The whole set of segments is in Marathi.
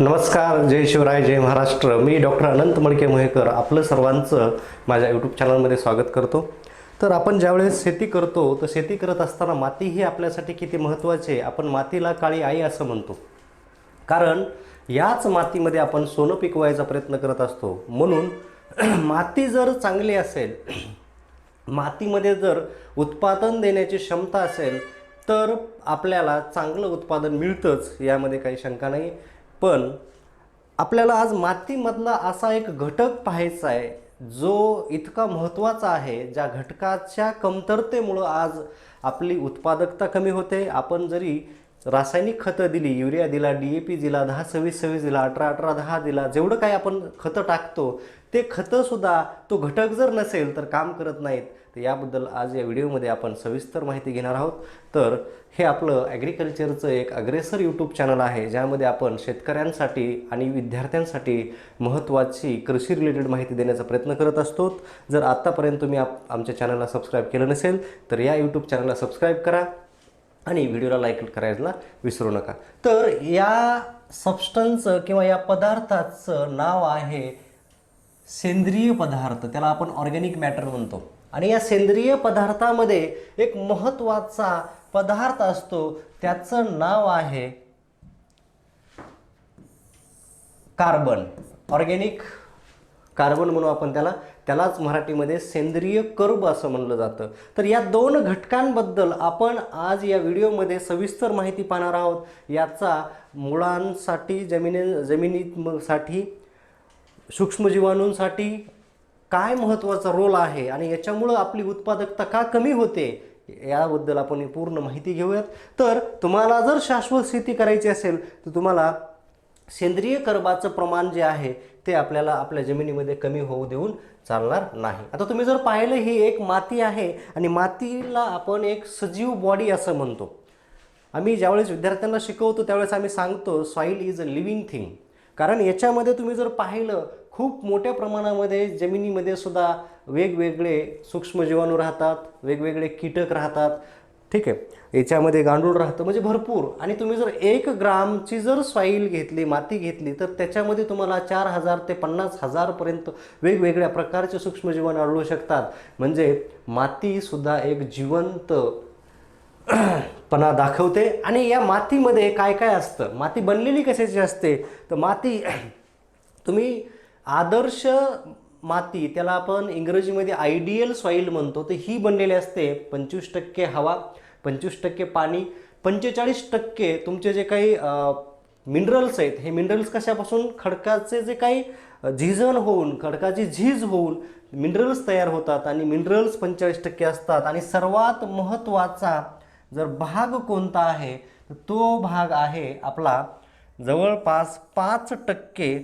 नमस्कार, जय शिवराय, जय महाराष्ट्र. मी डॉक्टर अनंत मडके मोहेकर आपलं सर्वांचं माझ्या यूट्यूब चॅनलमध्ये स्वागत करतो. तर आपण ज्यावेळेस शेती करतो तर शेती करत असताना माती ही आपल्यासाठी किती महत्त्वाची आहे. आपण मातीला काळी आई असं म्हणतो, कारण याच मातीमध्ये आपण सोनं पिकवायचा प्रयत्न करत असतो. म्हणून माती जर चांगली असेल, मातीमध्ये जर उत्पादन देण्याची क्षमता असेल तर आपल्याला चांगलं उत्पादन मिळतंच, यामध्ये काही शंका नाही. पण आपल्याला आज मातीमधला असा एक घटक पाहायचा आहे जो इतका महत्त्वाचा आहे, ज्या घटकाच्या कमतरतेमुळं आज आपली उत्पादकता कमी होते. आपण जरी रासायनिक खतं दिली, युरिया दिला, DAP दिला, 10-26-26 दिला, 18-18-10 दिला, जेवढं काही आपण खतं टाकतो ते खतंसुद्धा तो घटक जर नसेल तर काम करत नाहीत. तर याबद्दल आज या व्हिडिओमध्ये आपण सविस्तर माहिती घेणार आहोत. तर हे आपलं ॲग्रिकल्चरचं एक अग्रेसर यूट्यूब चॅनल आहे, ज्यामध्ये आपण शेतकऱ्यांसाठी आणि विद्यार्थ्यांसाठी महत्त्वाची कृषी रिलेटेड माहिती देण्याचा प्रयत्न करत असतो. जर आत्तापर्यंत तुम्ही आमच्या चॅनलला सबस्क्राईब केलं नसेल तर या यूट्यूब चॅनलला सबस्क्राईब करा आणि व्हिडिओला लाईक करायला विसरू नका. तर या सबस्टन्सचं किंवा या पदार्थाचं नाव आहे सेंद्रिय पदार्थ, त्याला आपण ऑर्गॅनिक मॅटर म्हणतो. आणि या सेंद्रिय पदार्थामध्ये एक महत्त्वाचा पदार्थ असतो, त्याचं नाव आहे कार्बन. ऑर्गॅनिक कार्बन म्हणू आपण त्यालाच मराठीमध्ये सेंद्रिय कर्ब असं म्हणलं जातं. तर या दोन घटकांबद्दल आपण आज या व्हिडिओमध्ये सविस्तर माहिती पाहणार आहोत. याचा मुळांसाठी, जमिनीसाठी, सूक्ष्मजीवाणूंसाठी काय महत्त्वाचा रोल आहे आणि याच्यामुळं आपली उत्पादकता का कमी होते याबद्दल आपण पूर्ण माहिती घेऊयात. तर तुम्हाला जर शाश्वत शेती करायची असेल तर तुम्हाला सेंद्रिय कर्बाचं प्रमाण जे आहे ते आपल्याला आपल्या जमिनीमध्ये कमी होऊ देऊन चालणार नाही. आता तुम्ही जर पाहिलं, ही एक माती आहे आणि मातीला आपण एक सजीव बॉडी असं म्हणतो. आम्ही ज्यावेळेस विद्यार्थ्यांना शिकवतो त्यावेळेस आम्ही सांगतो soil is a living thing, कारण याच्यामध्ये तुम्ही जर पाहिलं खूप मोठ्या प्रमाणामध्ये जमिनीमध्ये सुद्धा वेगवेगळे सूक्ष्मजीवाणू राहतात, वेगवेगळे कीटक राहतात, ठीक आहे. याच्यामध्ये गांडूळ राहतं, म्हणजे भरपूर. आणि तुम्ही जर 1 ग्रामची जर सॉईल घेतली, माती घेतली, तर त्याच्यामध्ये तुम्हाला 4,000 ते 50,000 पर्यंत वेगवेगळ्या प्रकारचे सूक्ष्मजीवाणू आढळू शकतात. म्हणजे मातीसुद्धा एक जिवंत पणा दाखवते. आणि या मातीमध्ये काय काय असतं, माती बनलेली कशाची असते, तर माती तुम्ही आदर्श माती, त्याला आपण इंग्रजीमध्ये आयडियल सॉईल म्हणतो, तर ही बनलेली असते 25% हवा, 25% पाणी, 45% तुमचे जे काही मिनरल्स आहेत. हे मिनरल्स कशापासून, खडकाचे जे काही झिजण होऊन, खडकाची झीज होऊन मिनरल्स तयार होतात आणि मिनरल्स 45% असतात. आणि सर्वात महत्त्वाचा जर भाग कोणता आहे तर तो भाग आहे आपला जवळपास 5%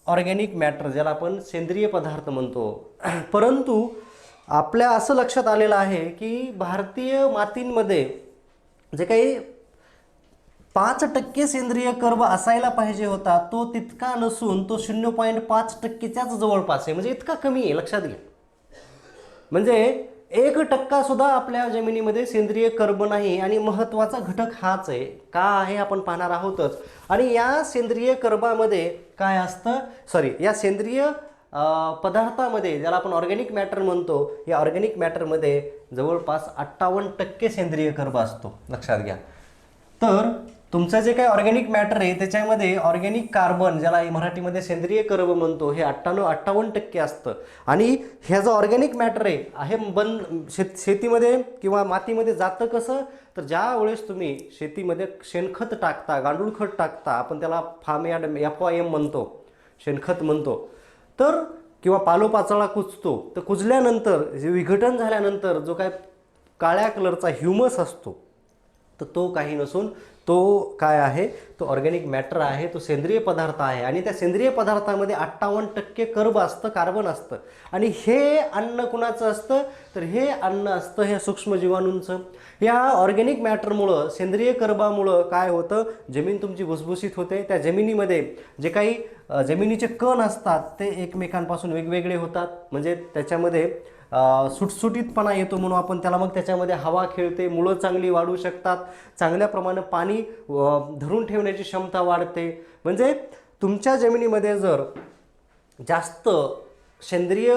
ऑर्गॅनिक मॅटर, ज्याला आपण सेंद्रिय पदार्थ म्हणतो. परंतु आपल्या असं लक्षात आलेलं आहे की भारतीय मातींमध्ये जे काही 5% सेंद्रिय कर्ब असायला पाहिजे होता तो तितका नसून तो 0.5%च्याच जवळपास आहे. म्हणजे इतका कमी आहे, लक्षात घ्या. म्हणजे 1% सुद्धा आपल्या जमिनीमध्ये सेंद्रिय कर्ब नाही. आणि महत्त्वाचा घटक हाच आहे. का आहे आपण पाहणार आहोतच. आणि या सेंद्रिय कर्बामध्ये काय असतं, या सेंद्रिय पदार्थामध्ये ज्याला आपण ऑर्गॅनिक मॅटर म्हणतो, या ऑर्गॅनिक मॅटरमध्ये जवळपास 58% सेंद्रिय कर्ब असतो, लक्षात घ्या. तर तुमचं जे काही ऑर्गॅनिक मॅटर आहे त्याच्यामध्ये ऑर्गॅनिक कार्बन, ज्याला मराठीमध्ये सेंद्रिय कर्ब म्हणतो, हे 58% असतं. आणि ह्या जो ऑर्गॅनिक मॅटर आहे शेतीमध्ये किंवा मातीमध्ये जातं कसं, तर ज्या वेळेस तुम्ही शेतीमध्ये शेणखत टाकता, गांडूळ खत टाकता, आपण त्याला फार्म यार्ड FYM म्हणतो, शेणखत म्हणतो, तर किंवा पालोपाचोळा कुजतो, तर कुजल्यानंतर जे विघटन झाल्यानंतर जो काय काळ्या कलरचा ह्युमस असतो, तर तो काही नसून तो काय आहे, तो ऑर्गॅनिक मॅटर आहे, तो सेंद्रिय पदार्थ आहे. आणि त्या सेंद्रिय पदार्थामध्ये 58% कर्ब असतं, कार्बन असतं. आणि हे अन्न कुणाचं असतं, तर हे अन्न असतं हे सूक्ष्मजीवाणूंचं. या ऑर्गॅनिक मॅटरमुळं, सेंद्रिय कर्बामुळं काय होतं, जमीन तुमची भुसभुशीत होते. त्या जमिनीमध्ये जे काही जमिनीचे कण असतात ते एकमेकांपासून वेगवेगळे होतात. म्हणजे त्याच्यामध्ये सुटसुटीतपणा येतो म्हणून आपण त्याला, मग त्याच्यामध्ये हवा खेळते, मुळं चांगली वाढू शकतात, चांगल्या प्रमाणे पाणी धरून ठेवण्याची क्षमता वाढते. म्हणजे तुमच्या जमिनीमध्ये जर जास्त सेंद्रिय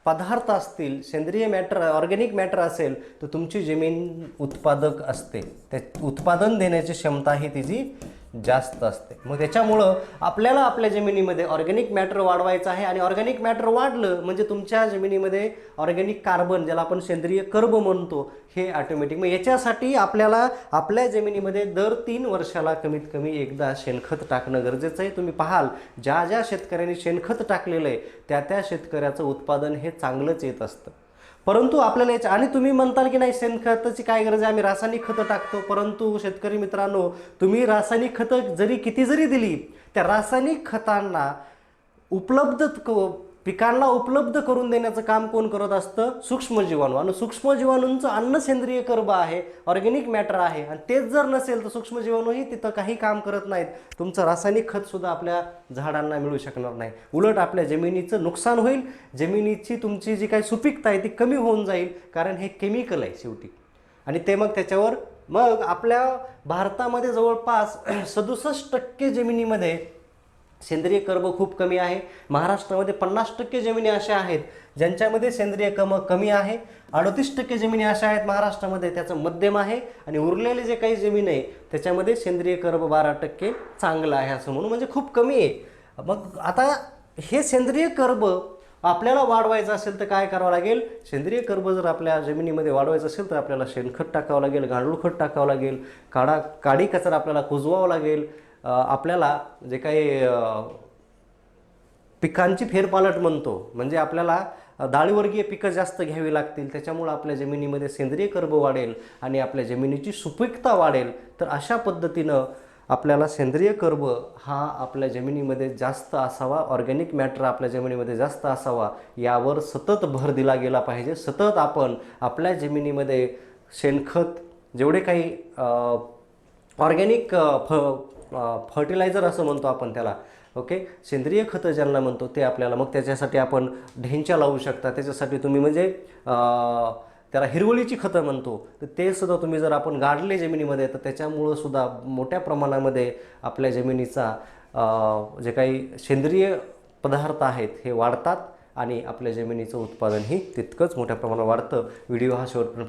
पदार्थ असतील, सेंद्रिय मॅटर, ऑर्गॅनिक मॅटर असेल, तर तुमची जमीन उत्पादक असते, त्या उत्पादन देण्याची क्षमता ही तिची जास्त असते. मग त्याच्यामुळं आपल्याला आपल्या जमिनीमध्ये ऑर्गॅनिक मॅटर वाढवायचं आहे. आणि ऑर्गॅनिक मॅटर वाढलं म्हणजे तुमच्या जमिनीमध्ये ऑर्गॅनिक कार्बन, ज्याला आपण सेंद्रिय कर्ब म्हणतो, हे ऑटोमॅटिक. मग याच्यासाठी आपल्याला आपल्या जमिनीमध्ये दर 3 वर्षाला कमीत कमी एकदा शेणखत टाकणं गरजेचं आहे. तुम्ही पाहाल, ज्या ज्या शेतकऱ्यांनी शेणखत टाकलेलं आहे त्या त्या शेतकऱ्याचं उत्पादन हे चांगलंच येत असतं. परंतु आपल्याला याच्या, आणि तुम्ही म्हणताल की नाही शेणखताची काय गरज आहे, आम्ही रासायनिक खतं टाकतो. परंतु शेतकरी मित्रांनो, तुम्ही रासायनिक खतं किती जरी दिली, त्या रासायनिक खतांना पिकांना उपलब्ध करून देण्याचं काम कोण करत असतं? सूक्ष्मजीवाणू. आणि सूक्ष्मजीवाणूंचं अन्न सेंद्रिय कर्ब आहे, ऑर्गॅनिक मॅटर आहे. आणि तेच जर नसेल तर सूक्ष्मजीवाणूही तिथं काही काम करत नाहीत. तुमचं रासायनिक खतसुद्धा आपल्या झाडांना मिळू शकणार नाही. उलट आपल्या जमिनीचं नुकसान होईल, जमिनीची तुमची जी काही सुपीकता आहे ती कमी होऊन जाईल, कारण हे केमिकल आहे शेवटी. आणि ते मग त्याच्यावर, मग आपल्या भारतामध्ये जवळपास 67% जमिनीमध्ये सेंद्रिय कर्ब खूप कमी आहे. महाराष्ट्रामध्ये 50% जमिनी अशा आहेत ज्यांच्यामध्ये सेंद्रिय कर्ब कमी आहे. 38% जमिनी अशा आहेत महाराष्ट्रामध्ये त्याचं मध्यम आहे. आणि उरलेले जे काही जमीन आहे त्याच्यामध्ये सेंद्रिय कर्ब 12% चांगलं आहे असं म्हणून, म्हणजे खूप कमी आहे. मग आता हे सेंद्रिय कर्ब आपल्याला वाढवायचं असेल तर काय करावं लागेल? सेंद्रिय कर्ब जर आपल्या जमिनीमध्ये वाढवायचं असेल तर आपल्याला शेणखत टाकावं लागेल, गांडूळ खत टाकावं लागेल, काडी कचरा आपल्याला कुजवावं लागेल. आपल्याला जे काही पिकांची फेरपालट म्हणतो, म्हणजे आपल्याला डाळीवर्गीय पिकं जास्त घ्यावी लागतील. त्याच्यामुळं आपल्या जमिनीमध्ये सेंद्रिय कर्ब वाढेल आणि आपल्या जमिनीची सुपीकता वाढेल. तर अशा पद्धतीनं आपल्याला सेंद्रिय कर्ब हा आपल्या जमिनीमध्ये जास्त असावा, ऑर्गॅनिक मॅटर आपल्या जमिनीमध्ये जास्त असावा, यावर सतत भर दिला गेला पाहिजे. सतत आपण आपल्या जमिनीमध्ये शेणखत, जेवढे काही ऑर्गॅनिक फर्टिलायझर असं म्हणतो आपण त्याला, ओके, सेंद्रिय खतं ज्यांना म्हणतो ते आपल्याला, मग त्याच्यासाठी आपण ढेंच्या लावू शकता. त्याच्यासाठी तुम्ही म्हणजे त्याला हिरवळीची खतं म्हणतो, तर ते सुद्धा तुम्ही जर आपण गाडले जमिनीमध्ये तर त्याच्यामुळं सुद्धा मोठ्या प्रमाणामध्ये आपल्या जमिनीचा जे काही सेंद्रिय पदार्थ आहेत हे वाढतात आणि आपल्या जमिनीचं उत्पादनही तितकंच मोठ्या प्रमाणात वाढतं. व्हिडिओ हा शेवटपर्यंत